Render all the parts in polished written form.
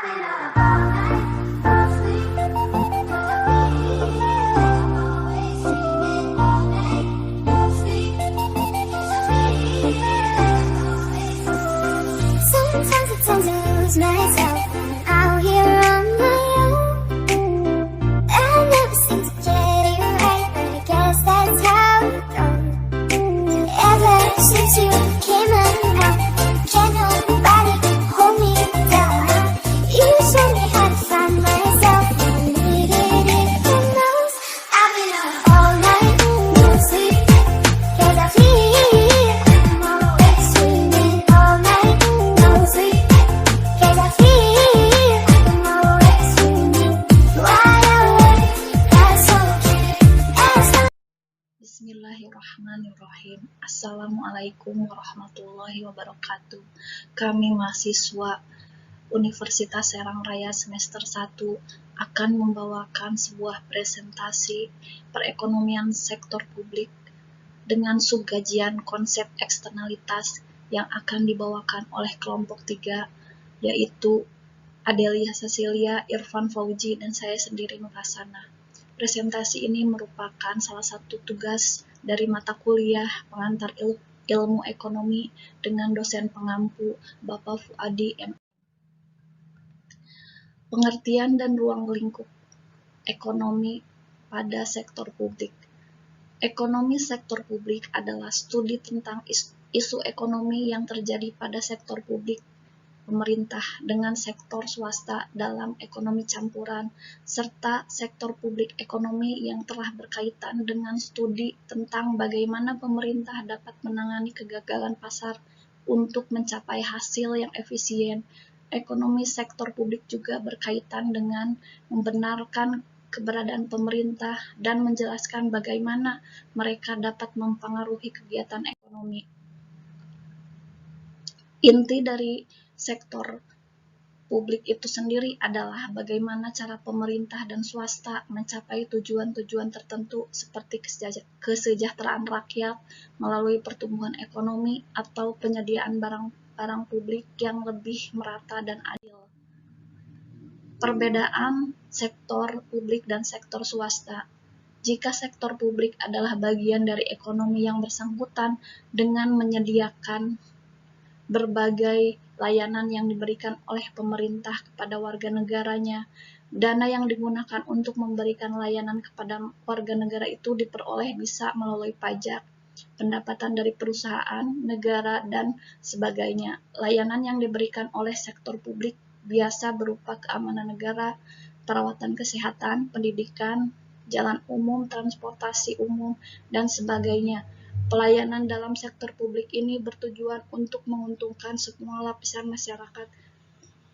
Sometimes I tend to lose myself out here on my own. I never seem to get it right, but I guess that's how it goes. Ever since you came around, can't nobody hold me down. You showed me how to find myself when I needed it the most. I've been up all night, no sleep, 'cause I feel I'm always screaming all night, no sleep, 'cause I feel I'm always screaming. Why I work that's so cute. Bismillahirrahmanirrahim. Assalamualaikum warahmatullahi wabarakatuh. Kami mahasiswa Universitas Serang Raya semester 1 akan membawakan sebuah presentasi perekonomian sektor publik dengan subgajian konsep eksternalitas yang akan dibawakan oleh kelompok 3, yaitu Adelia Cecilia, Irfan Fauji, dan saya sendiri Nur Hasanah. Presentasi ini merupakan salah satu tugas dari mata kuliah pengantar ilmu ekonomi dengan dosen pengampu Bapak Fuadi M. Pengertian dan ruang lingkup ekonomi pada sektor publik. Ekonomi sektor publik adalah studi tentang isu ekonomi yang terjadi pada sektor publik pemerintah dengan sektor swasta dalam ekonomi campuran, serta sektor publik ekonomi yang telah berkaitan dengan studi tentang bagaimana pemerintah dapat menangani kegagalan pasar untuk mencapai hasil yang efisien. Ekonomi sektor publik juga berkaitan dengan membenarkan keberadaan pemerintah dan menjelaskan bagaimana mereka dapat mempengaruhi kegiatan ekonomi. Inti dari sektor publik itu sendiri adalah bagaimana cara pemerintah dan swasta mencapai tujuan-tujuan tertentu seperti kesejahteraan rakyat melalui pertumbuhan ekonomi atau penyediaan barang publik yang lebih merata dan adil. Perbedaan sektor publik dan sektor swasta. Jika sektor publik adalah bagian dari ekonomi yang bersangkutan dengan menyediakan berbagai layanan yang diberikan oleh pemerintah kepada warga negaranya, dana yang digunakan untuk memberikan layanan kepada warga negara itu diperoleh bisa melalui pajak, pendapatan dari perusahaan, negara, dan sebagainya. Layanan yang diberikan oleh sektor publik biasa berupa keamanan negara, perawatan kesehatan, pendidikan, jalan umum, transportasi umum, dan sebagainya. Pelayanan dalam sektor publik ini bertujuan untuk menguntungkan semua lapisan masyarakat.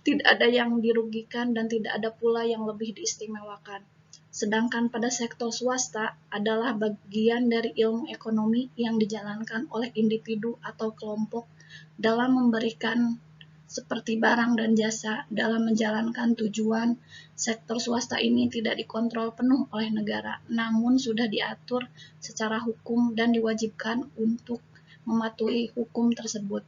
Tidak ada yang dirugikan dan tidak ada pula yang lebih diistimewakan. Sedangkan pada sektor swasta adalah bagian dari ilmu ekonomi yang dijalankan oleh individu atau kelompok dalam memberikan seperti barang dan jasa. Dalam menjalankan tujuan, sektor swasta ini tidak dikontrol penuh oleh negara, namun sudah diatur secara hukum dan diwajibkan untuk mematuhi hukum tersebut.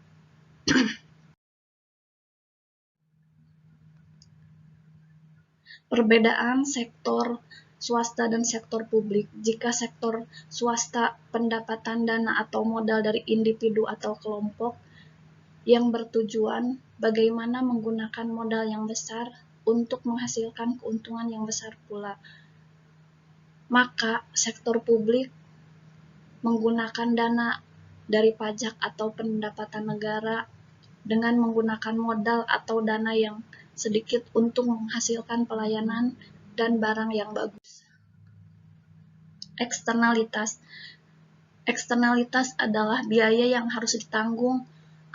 Perbedaan sektor swasta dan sektor publik. Jika sektor swasta pendapatan dana atau modal dari individu atau kelompok yang bertujuan bagaimana menggunakan modal yang besar untuk menghasilkan keuntungan yang besar pula. Maka sektor publik menggunakan dana dari pajak atau pendapatan negara dengan menggunakan modal atau dana yang sedikit untuk menghasilkan pelayanan dan barang yang bagus. Eksternalitas. Eksternalitas adalah biaya yang harus ditanggung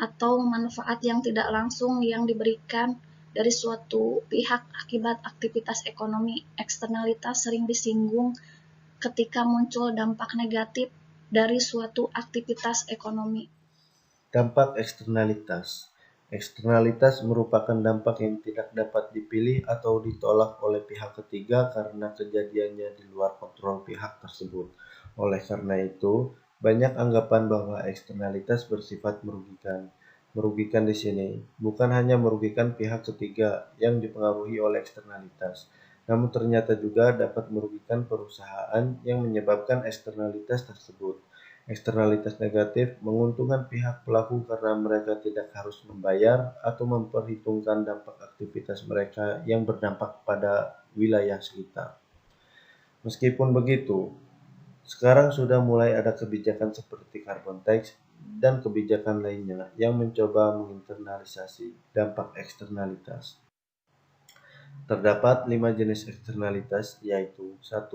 atau manfaat yang tidak langsung yang diberikan dari suatu pihak akibat aktivitas ekonomi. Eksternalitas sering disinggung ketika muncul dampak negatif dari suatu aktivitas ekonomi. Dampak eksternalitas. Eksternalitas merupakan dampak yang tidak dapat dipilih atau ditolak oleh pihak ketiga karena kejadiannya di luar kontrol pihak tersebut. Oleh karena itu, banyak anggapan bahwa eksternalitas bersifat merugikan. Merugikan di sini bukan hanya merugikan pihak ketiga yang dipengaruhi oleh eksternalitas, namun ternyata juga dapat merugikan perusahaan yang menyebabkan eksternalitas tersebut. Eksternalitas negatif menguntungkan pihak pelaku karena mereka tidak harus membayar atau memperhitungkan dampak aktivitas mereka yang berdampak pada wilayah sekitar. Meskipun begitu, sekarang sudah mulai ada kebijakan seperti carbon tax dan kebijakan lainnya yang mencoba menginternalisasi dampak eksternalitas. Terdapat 5 jenis eksternalitas, yaitu 1.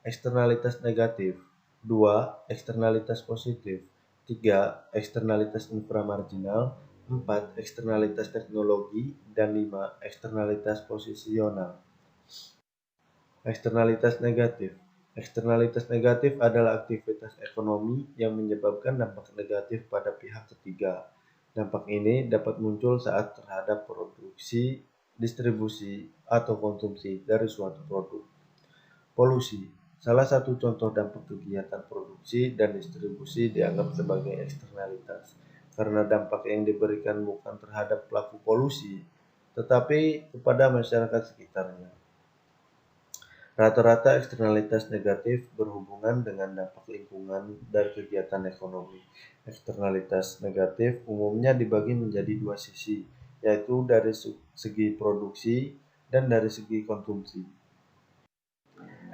Eksternalitas negatif, 2. Eksternalitas positif, 3. Eksternalitas inframarginal, 4. Eksternalitas teknologi, dan 5. Eksternalitas posisional. Eksternalitas negatif. Eksternalitas negatif adalah aktivitas ekonomi yang menyebabkan dampak negatif pada pihak ketiga. Dampak ini dapat muncul saat terhadap produksi, distribusi, atau konsumsi dari suatu produk. Polusi. Salah satu contoh dampak kegiatan produksi dan distribusi dianggap sebagai eksternalitas, karena dampak yang diberikan bukan terhadap pelaku polusi, tetapi kepada masyarakat sekitarnya. Rata-rata eksternalitas negatif berhubungan dengan dampak lingkungan dari kegiatan ekonomi. Eksternalitas negatif umumnya dibagi menjadi dua sisi, yaitu dari segi produksi dan dari segi konsumsi.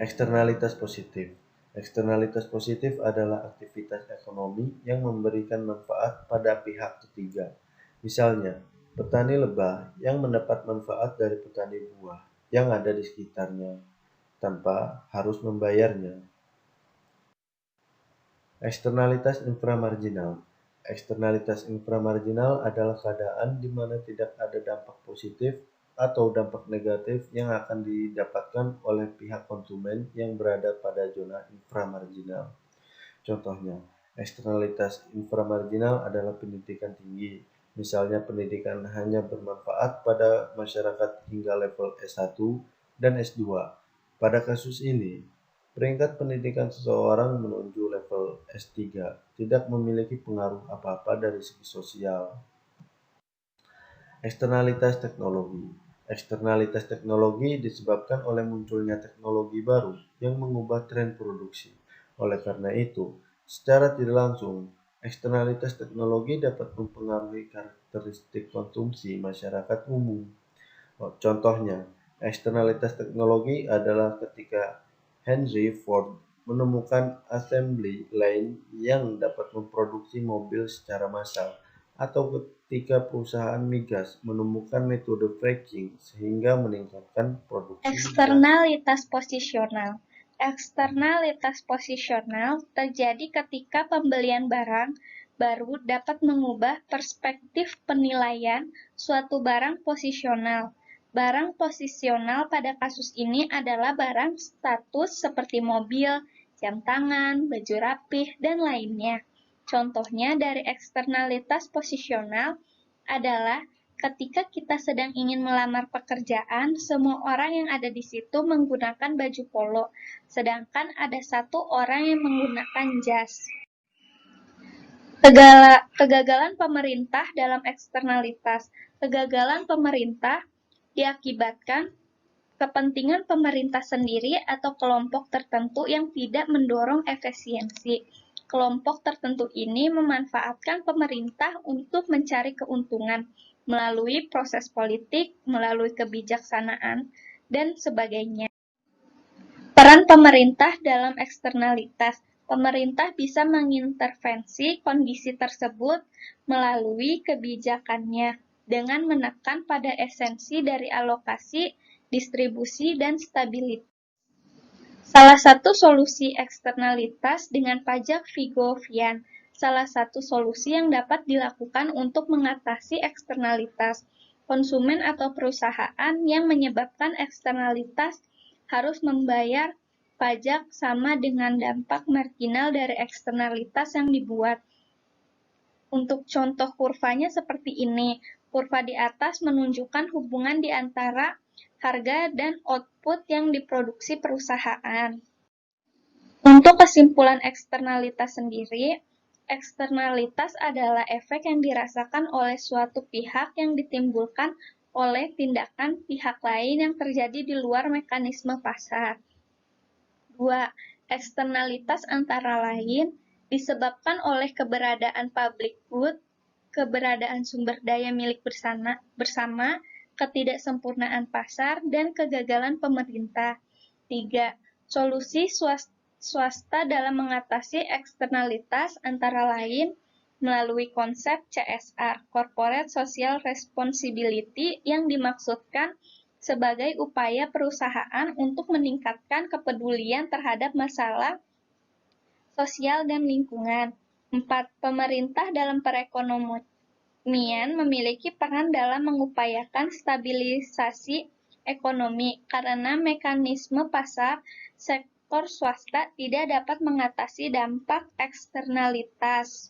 Eksternalitas positif. Eksternalitas positif adalah aktivitas ekonomi yang memberikan manfaat pada pihak ketiga. Misalnya, petani lebah yang mendapat manfaat dari petani buah yang ada di sekitarnya tanpa harus membayarnya. Eksternalitas inframarginal. Eksternalitas inframarginal adalah keadaan di mana tidak ada dampak positif atau dampak negatif yang akan didapatkan oleh pihak konsumen yang berada pada zona inframarginal. Contohnya, eksternalitas inframarginal adalah pendidikan tinggi. Misalnya pendidikan hanya bermanfaat pada masyarakat hingga level S1 dan S2. Pada kasus ini, peringkat pendidikan seseorang menuju level S3 tidak memiliki pengaruh apa-apa dari segi sosial. Eksternalitas teknologi. Eksternalitas teknologi disebabkan oleh munculnya teknologi baru yang mengubah tren produksi. Oleh karena itu, secara tidak langsung, eksternalitas teknologi dapat mempengaruhi karakteristik konsumsi masyarakat umum. Contohnya, eksternalitas teknologi adalah ketika Henry Ford menemukan assembly line yang dapat memproduksi mobil secara massal, atau ketika perusahaan migas menemukan metode fracking sehingga meningkatkan produksi migas. Eksternalitas posisional. Eksternalitas posisional terjadi ketika pembelian barang baru dapat mengubah perspektif penilaian suatu barang posisional. Barang posisional pada kasus ini adalah barang status seperti mobil, jam tangan, baju rapih, dan lainnya. Contohnya dari eksternalitas posisional adalah ketika kita sedang ingin melamar pekerjaan, semua orang yang ada di situ menggunakan baju polo, sedangkan ada satu orang yang menggunakan jas. Kegagalan pemerintah dalam eksternalitas. Kegagalan pemerintah diakibatkan kepentingan pemerintah sendiri atau kelompok tertentu yang tidak mendorong efisiensi. Kelompok tertentu ini memanfaatkan pemerintah untuk mencari keuntungan melalui proses politik, melalui kebijaksanaan, dan sebagainya. Peran pemerintah dalam eksternalitas. Pemerintah bisa mengintervensi kondisi tersebut melalui kebijakannya dengan menekan pada esensi dari alokasi, distribusi, dan stabilitas. Salah satu solusi eksternalitas dengan pajak Vigovian. Salah satu solusi yang dapat dilakukan untuk mengatasi eksternalitas. Konsumen atau perusahaan yang menyebabkan eksternalitas harus membayar pajak sama dengan dampak marginal dari eksternalitas yang dibuat. Untuk contoh kurvanya seperti ini. Kurva di atas menunjukkan hubungan di antara harga dan output yang diproduksi perusahaan. Untuk kesimpulan eksternalitas sendiri, Eksternalitas adalah efek yang dirasakan oleh suatu pihak yang ditimbulkan oleh tindakan pihak lain yang terjadi di luar mekanisme pasar. 2. Eksternalitas antara lain disebabkan oleh keberadaan public good, keberadaan sumber daya milik bersama, ketidaksempurnaan pasar, dan kegagalan pemerintah. 3. Solusi swasta dalam mengatasi eksternalitas antara lain melalui konsep CSR, Corporate Social Responsibility, yang dimaksudkan sebagai upaya perusahaan untuk meningkatkan kepedulian terhadap masalah sosial dan lingkungan. 4. Pemerintah dalam perekonomian memiliki peran dalam mengupayakan stabilisasi ekonomi karena mekanisme pasar sektor swasta tidak dapat mengatasi dampak eksternalitas.